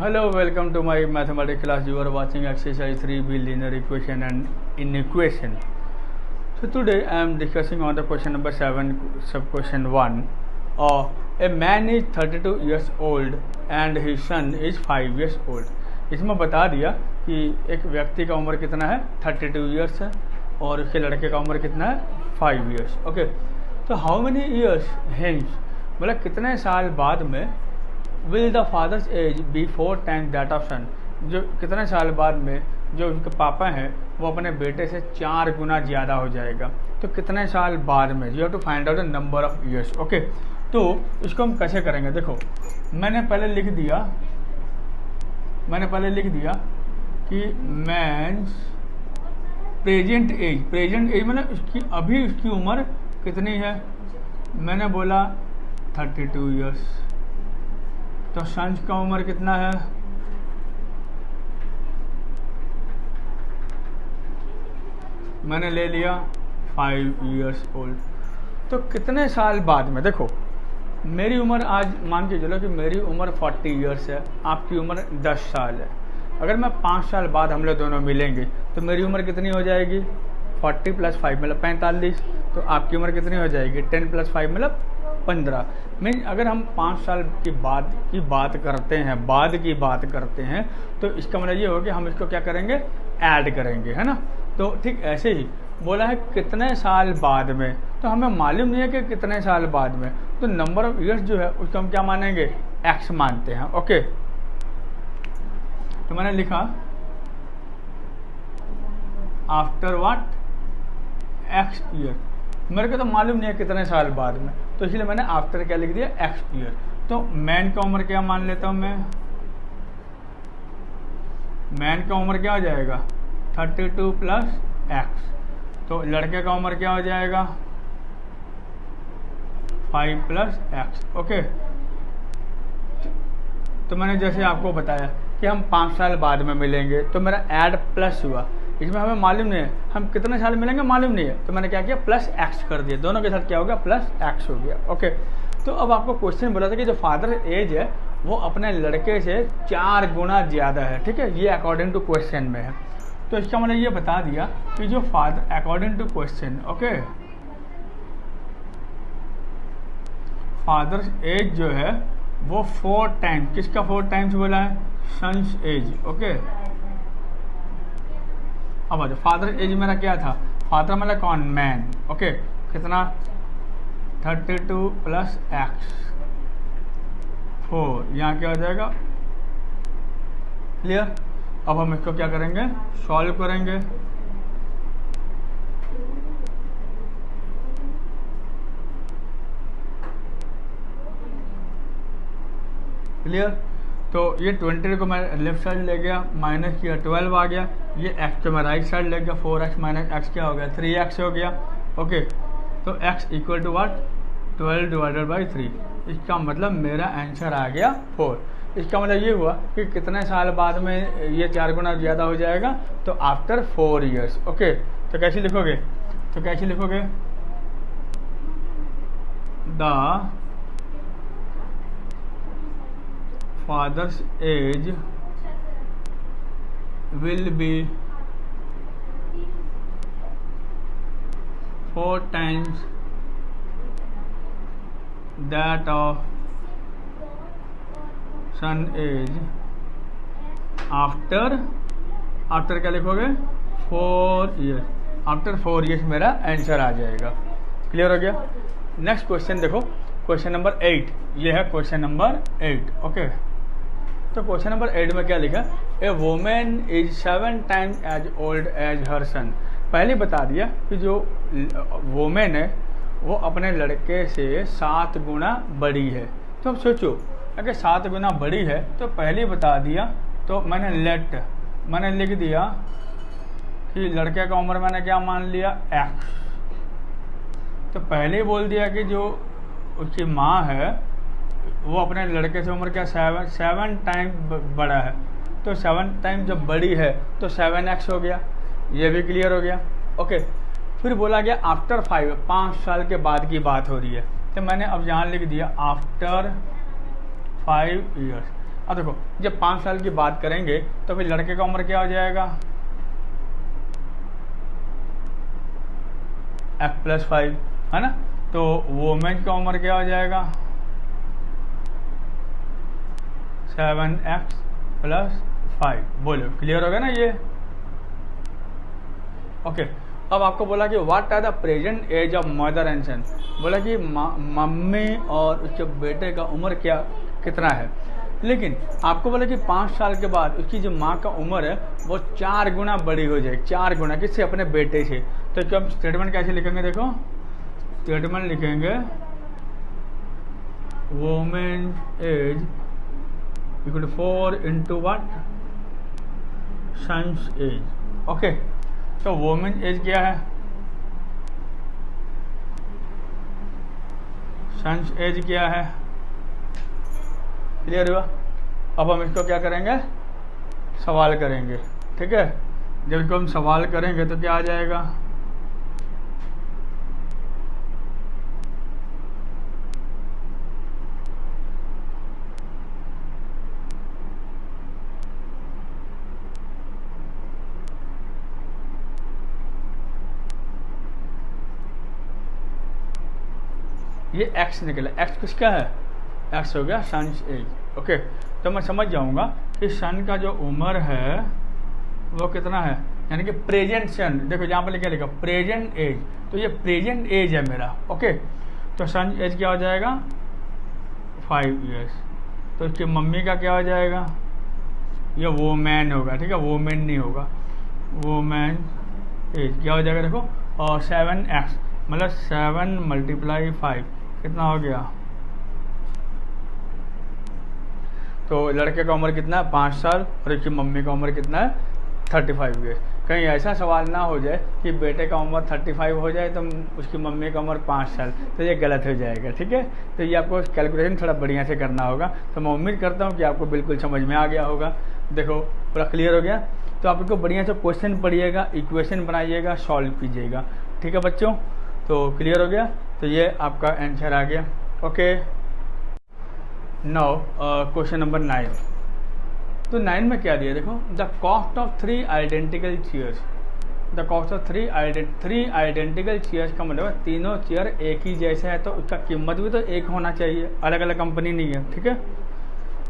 Hello, welcome to my mathematics class. You are watching exercise 3B linear equation and inequation. So today I am discussing on the question number 7, sub question 1. A man is 32 years old and his son is 5 years old. इसमें बता दिया कि एक व्यक्ति का उम्र कितना है 32 years है और उसके लड़के का उम्र कितना है 5 years. ओके, तो हाउ मेनी ईयर्स हेंस, मतलब कितने साल बाद में will the father's age be 4 times that of son, जो कितने साल बाद में जो उनके पापा हैं वो अपने बेटे से 4 गुना ज़्यादा हो जाएगा. तो कितने साल बाद में, you have to find out the number of years. Okay, तो इसको हम कैसे करेंगे. देखो, मैंने पहले लिख दिया कि मैंस प्रेजेंट एज मतलब अभी उसकी उम्र कितनी है. मैंने बोला 32 ईयर्स. तो सन्स का उम्र कितना है, मैंने ले लिया 5 years ओल्ड. तो कितने साल बाद में, देखो मेरी उम्र आज मान के चलो कि मेरी उम्र 40 years है, आपकी उम्र 10 साल है. अगर मैं 5 साल बाद हम लोग दोनों मिलेंगे तो मेरी उम्र कितनी हो जाएगी 40 + 5 मतलब 45. तो आपकी उम्र कितनी हो जाएगी 10 + 5 मतलब 15. मीन अगर हम 5 साल की बात करते हैं तो इसका मतलब ये होगा कि हम इसको क्या करेंगे, ऐड करेंगे, है ना. तो ठीक ऐसे ही बोला है कितने साल बाद में, तो हमें मालूम नहीं है कि कितने साल बाद में, तो नंबर ऑफ ईयर्स जो है उसको हम क्या मानेंगे, एक्स मानते हैं. ओके, तो मैंने लिखा आफ्टर व्हाट एक्स ईयर. मेरे को तो मालूम नहीं है कितने साल बाद में, तो इसलिए मैंने आफ्टर क्या लिख दिया, एक्स ईयर. तो मैन का उम्र क्या मान लेता हूं मैं, मैन का उम्र क्या हो जाएगा 32 + एक्स. तो लड़के का उम्र क्या हो जाएगा 5 + एक्स. ओके, तो मैंने जैसे आपको बताया कि हम 5 साल बाद में मिलेंगे, तो मेरा ऐड प्लस हुआ. इसमें हमें मालूम नहीं है हम कितने साल मिलेंगे, मालूम नहीं है, तो मैंने क्या किया प्लस एक्स कर दिया. दोनों के साथ क्या हो गया, प्लस एक्स हो गया. ओके, तो अब आपको क्वेश्चन बोला था कि जो फादर एज है वो अपने लड़के से 4 गुना ज़्यादा है. ठीक है, ये अकॉर्डिंग टू क्वेश्चन में है. तो इसका मतलब ये बता दिया कि जो father according to question, okay, father's age जो है वो 4 टाइम्स, किसका 4 टाइम्स बोला है, सन्स एज. ओके, अब आज फादर एज मेरा क्या था, फादर मतलब कौन, मैन. ओके, कितना 32 + एक्स 4, यहाँ क्या हो जाएगा, क्लियर. अब हम इसको क्या करेंगे, सॉल्व करेंगे. क्लियर. तो ये 20 को मैं लेफ्ट साइड ले गया, माइनस किया 12 आ गया. ये x को मैं राइट साइड ले गया, 4x - x क्या हो गया 3x हो गया. ओके, तो x = व्हाट 12 / 3. इसका मतलब मेरा आंसर आ गया 4. इसका मतलब ये हुआ कि कितने साल बाद में ये 4 गुना ज़्यादा हो जाएगा, तो आफ्टर 4 years. ओके, तो कैसे लिखोगे, the father's age will be 4 times that of son age after क्या लिखोगे 4 years. आफ्टर 4 years मेरा आंसर आ जाएगा. क्लियर हो गया. नेक्स्ट क्वेश्चन देखो, क्वेश्चन नंबर 8. ये है क्वेश्चन नंबर 8. ओके, तो क्वेश्चन नंबर 8 में क्या लिखा, a women is 7 times as old as her son. पहले बता दिया कि जो वोमेन है वो अपने लड़के से 7 गुना बड़ी है. तो अब सोचो अगर 7 गुना बड़ी है तो पहले बता दिया, तो मैंने लिख दिया कि लड़के का उम्र मैंने क्या मान लिया एक्स. तो पहले ही बोल दिया कि जो उसकी माँ है वो अपने लड़के से उम्र क्या 7 टाइम बड़ा है. तो 7 टाइम जब बड़ी है तो 7x हो गया. ये भी क्लियर हो गया. ओके, फिर बोला गया आफ्टर 5 साल के बाद की बात हो रही है, तो मैंने अब यहाँ लिख दिया आफ्टर 5 years. अब देखो जब 5 साल की बात करेंगे तो फिर लड़के का उम्र क्या हो जाएगा, x+5 है ना। तो वोमेन का उम्र क्या हो जाएगा, 7x+5। बोलो क्लियर हो गया ना ये। ओके अब आपको बोला कि what are the present age of mother and son. बोला कि मम्मी और उसके बेटे का उम्र क्या कितना है, लेकिन आपको बोला कि 5 साल के बाद उसकी जो माँ का उम्र है वो 4 गुना बड़ी हो जाए, 4 गुना किससे, अपने बेटे से। तो क्या हम स्टेटमेंट कैसे लिखेंगे, देखो स्टेटमेंट लिखेंगे women age equal to 4 into what, sons age. Okay तो वोमेन एज क्या है, सन्स एज क्या है, क्लियर हुआ। अब हम इसको क्या करेंगे, सवाल करेंगे, ठीक है। जब इसको हम सवाल करेंगे तो क्या आ जाएगा, ये x निकला, x किसका है, x हो गया सन्स एज। ओके तो मैं समझ जाऊंगा कि सन का जो उम्र है वो कितना है, यानी कि प्रेजेंट सन। देखो यहाँ पर लिखा प्रेजेंट एज, तो ये प्रेजेंट एज है मेरा। ओके तो सन एज क्या हो जाएगा, 5 ईयर्स। तो इसकी मम्मी का क्या हो जाएगा, ये वोमैन होगा, ठीक है, वोमेन नहीं होगा, वोमैन एज क्या हो जाएगा, देखो और 7x मतलब 7 × 5 कितना हो गया। तो लड़के का उम्र कितना है, 5 साल, और इसकी मम्मी का उम्र कितना है, 35 ईयर्स। कहीं ऐसा सवाल ना हो जाए कि बेटे का उम्र 35 हो जाए तो उसकी मम्मी का उम्र 5 साल, तो ये गलत हो जाएगा, ठीक है। तो ये आपको कैलकुलेशन थोड़ा बढ़िया से करना होगा। तो मैं उम्मीद करता हूँ कि आपको बिल्कुल समझ में आ गया होगा। देखो पूरा क्लियर हो गया। तो आप इसको बढ़िया से क्वेश्चन पढ़िएगा, इक्वेशन बनाइएगा, सॉल्व कीजिएगा, ठीक है बच्चों। तो क्लियर हो गया। तो ये आपका आंसर आ गया। Okay now question number 9। तो 9 में क्या दिया, देखो the cost of 3 identical chairs. The cost of 3 identical chairs का मतलब है तीनों चेयर एक ही जैसा है तो उसका कीमत भी तो एक होना चाहिए, अलग अलग कंपनी नहीं है, ठीक है।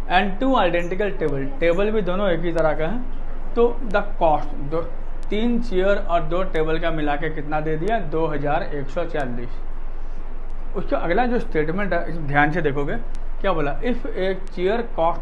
एंड 2 आइडेंटिकल टेबल, टेबल भी दोनों एक ही तरह का है। तो द कॉस्ट 3 चेयर और 2 टेबल का मिला के कितना दे दिया, 2140। उसका अगला जो स्टेटमेंट है ध्यान से देखोगे क्या बोला, if a chair cost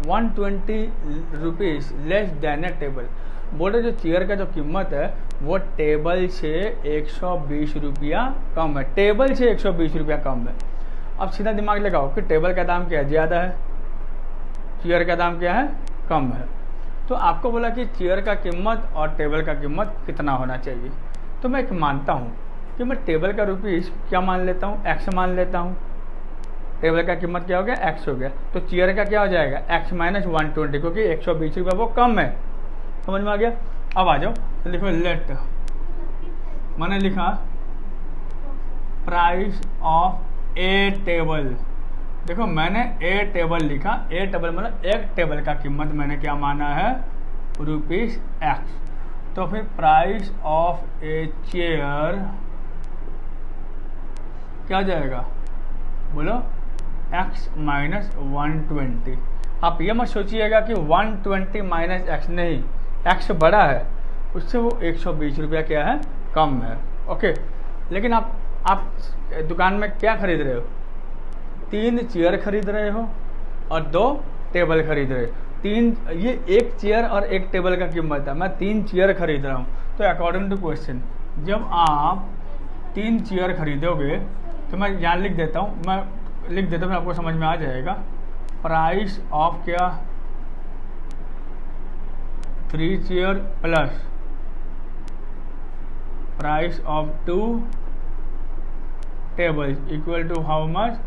120 rupees less than A table. बोले जो चेयर का जो कीमत है वो टेबल से 120 रुपया कम है, टेबल से 120 रुपया कम है। अब सीधा दिमाग लगाओ कि टेबल का दाम क्या है, ज़्यादा है, चेयर का दाम क्या है, कम है। तो आपको बोला कि चेयर का कीमत और टेबल का कीमत कितना होना चाहिए। तो मैं एक मानता हूँ कि मैं टेबल का रुपीज़ क्या मान लेता हूँ, x मान लेता हूँ। टेबल का कीमत क्या हो गया, x हो गया। तो चेयर का क्या हो जाएगा, x - 120, क्योंकि 120 रुपया वो कम है। समझ में आ गया। अब आ जाओ तो लिखो लेट, मैंने लिखा प्राइस ऑफ ए टेबल। देखो मैंने ए टेबल लिखा, ए टेबल मतलब एक टेबल का कीमत मैंने क्या माना है, ₹x। तो फिर प्राइस ऑफ ए चेयर क्या हो जाएगा, बोलो x - 120। आप ये मत सोचिएगा कि 120 - x, नहीं, x बड़ा है उससे वो 120 रुपया क्या है, कम है। ओके लेकिन आप दुकान में क्या खरीद रहे हो, 3 चेयर खरीद रहे हो और 2 टेबल खरीद रहे हो। ये एक चेयर और एक टेबल का कीमत है, मैं 3 चेयर खरीद रहा हूँ। तो अकॉर्डिंग टू क्वेश्चन जब आप 3 चेयर खरीदोगे तो मैं यहाँ लिख देता हूँ, मैं लिख देता हूँ, आपको समझ में आ जाएगा। प्राइस ऑफ क्या, 3 chair plus price of 2 table equal to how much,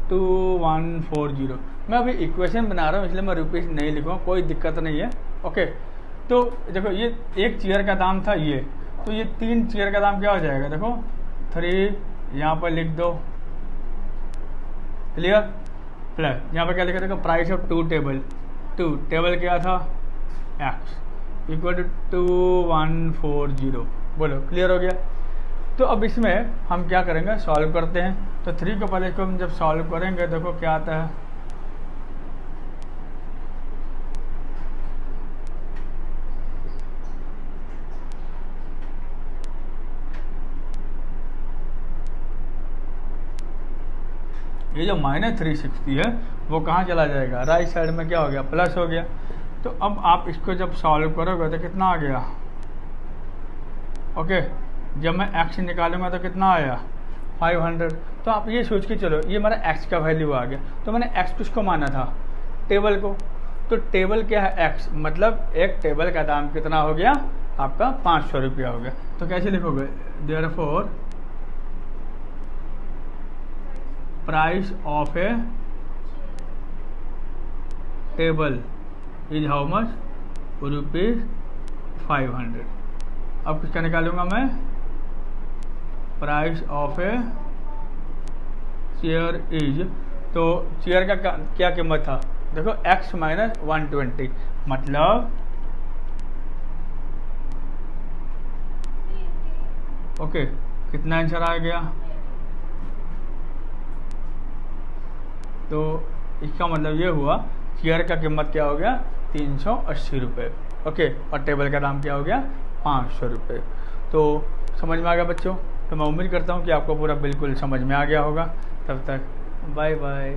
2140। मैं अभी इक्वेशन बना रहा हूँ इसलिए मैं रुपीज़ नहीं लिखूँगा, कोई दिक्कत नहीं है। ओके तो देखो ये एक चेयर का दाम था ये, तो ये 3 चेयर का दाम क्या हो जाएगा, देखो 3 यहाँ पर लिख दो, क्लियर। प्लस यहाँ पे क्या लिखा था, प्राइस ऑफ 2 टेबल, 2 टेबल क्या था x इक्वल टू 2140। बोलो क्लियर हो गया। तो अब इसमें हम क्या करेंगे, सॉल्व करते हैं। तो 3 को पहले इसको हम जब सॉल्व करेंगे देखो क्या आता है, ये जो -360 है वो कहाँ चला जाएगा, राइट साइड में क्या हो गया, प्लस हो गया। तो अब आप इसको जब सॉल्व करोगे तो कितना आ गया, ओके। जब मैं x निकालूंगा तो कितना आया 500। तो आप ये सोच के चलो ये हमारा x का वैल्यू आ गया। तो मैंने x किसको माना था, टेबल को। तो टेबल क्या है x, मतलब एक टेबल का दाम कितना हो गया आपका 500 रुपया हो गया। तो कैसे लिखोगे, therefore price of A table is how much, ₹500। अब किसका निकालूंगा मैं, price of a chair is, तो चेयर का क्या कीमत था, देखो x माइनस 120, मतलब ओके कितना आंसर आ गया। तो इसका मतलब ये हुआ चेयर का कीमत क्या हो गया 380 रुपये, ओके, और टेबल का दाम क्या हो गया 500 रुपये। तो समझ में आ गया बच्चों। तो मैं उम्मीद करता हूँ कि आपको पूरा बिल्कुल समझ में आ गया होगा। तब तक बाय बाय।